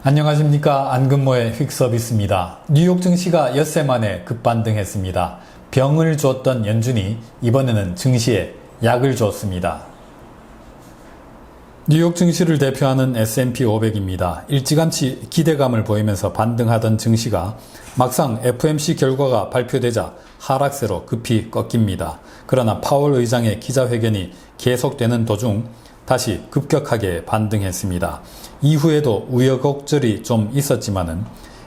안녕하십니까. 안근모의 휙서비스입니다. 뉴욕 증시가 엿새 만에 급반등했습니다. 병을 줬던 연준이 이번에는 증시에 약을 줬습니다. 뉴욕 증시를 대표하는 S&P 500입니다. 일찌감치 기대감을 보이면서 반등하던 증시가 막상 FOMC 결과가 발표되자 하락세로 급히 꺾입니다. 그러나 파월 의장의 기자회견이 계속되는 도중 다시 급격하게 반등했습니다. 이후에도 우여곡절이 좀 있었지만은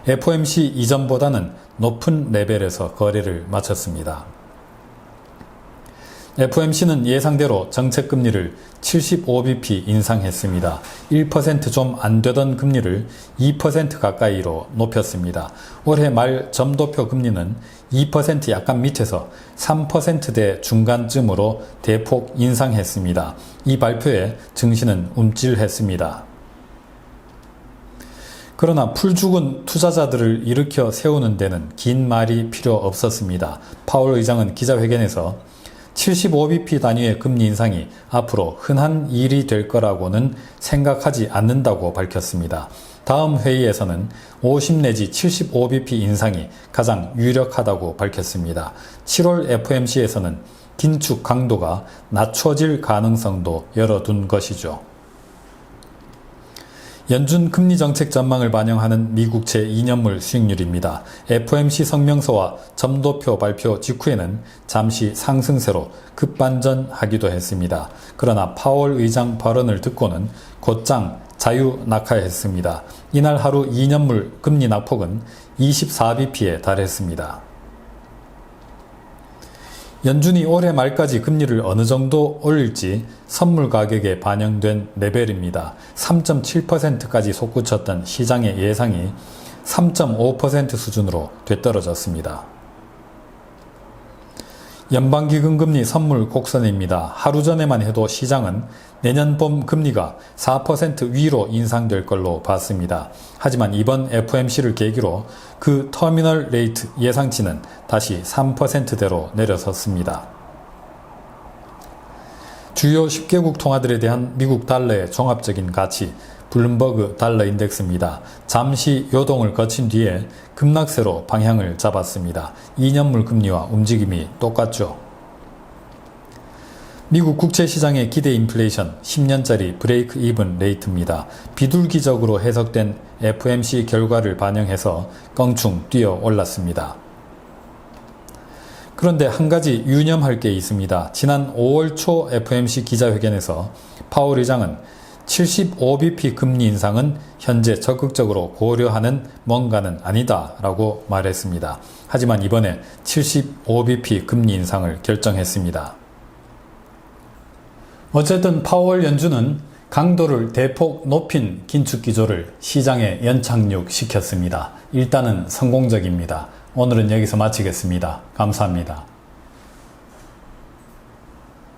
FOMC 이전보다는 높은 레벨에서 거래를 마쳤습니다. FOMC는 예상대로 정책금리를 75bp 인상했습니다. 1% 좀 안 되던 금리를 2% 가까이로 높였습니다. 올해 말 점도표 금리는 2% 약간 밑에서 3%대 중간쯤으로 대폭 인상했습니다. 이 발표에 증시는 움찔했습니다. 그러나 풀죽은 투자자들을 일으켜 세우는 데는 긴 말이 필요 없었습니다. 파월 의장은 기자회견에서 75bp 단위의 금리 인상이 앞으로 흔한 일이 될 거라고는 생각하지 않는다고 밝혔습니다. 다음 회의에서는 50 내지 75bp 인상이 가장 유력하다고 밝혔습니다. 7월 FOMC에서는 긴축 강도가 낮춰질 가능성도 열어둔 것이죠. 연준 금리 정책 전망을 반영하는 미국채 2년물 수익률입니다. FOMC 성명서와 점도표 발표 직후에는 잠시 상승세로 급반전하기도 했습니다. 그러나 파월 의장 발언을 듣고는 곧장 자유낙하했습니다. 이날 하루 2년물 금리 낙폭은 24bp에 달했습니다. 연준이 올해 말까지 금리를 어느 정도 올릴지 선물 가격에 반영된 레벨입니다. 3.7%까지 솟구쳤던 시장의 예상이 3.5% 수준으로 되떨어졌습니다. 연방기금금리 선물 곡선입니다. 하루 전에만 해도 시장은 내년 봄 금리가 4% 위로 인상될 걸로 봤습니다. 하지만 이번 FOMC를 계기로 그 터미널 레이트 예상치는 다시 3%대로 내려섰습니다. 주요 10개국 통화들에 대한 미국 달러의 종합적인 가치, 블룸버그 달러 인덱스입니다. 잠시 요동을 거친 뒤에 급락세로 방향을 잡았습니다. 2년물 금리와 움직임이 똑같죠. 미국 국채시장의 기대 인플레이션 10년짜리 브레이크 이븐 레이트입니다. 비둘기적으로 해석된 FOMC 결과를 반영해서 껑충 뛰어 올랐습니다. 그런데 한 가지 유념할 게 있습니다. 지난 5월 초 FOMC 기자회견에서 파월 의장은 75bp 금리 인상은 현재 적극적으로 고려하는 뭔가는 아니다 라고 말했습니다. 하지만 이번에 75bp 금리 인상을 결정했습니다. 어쨌든 파월 연준은 강도를 대폭 높인 긴축 기조를 시장에 연착륙시켰습니다. 일단은 성공적입니다. 오늘은 여기서 마치겠습니다. 감사합니다.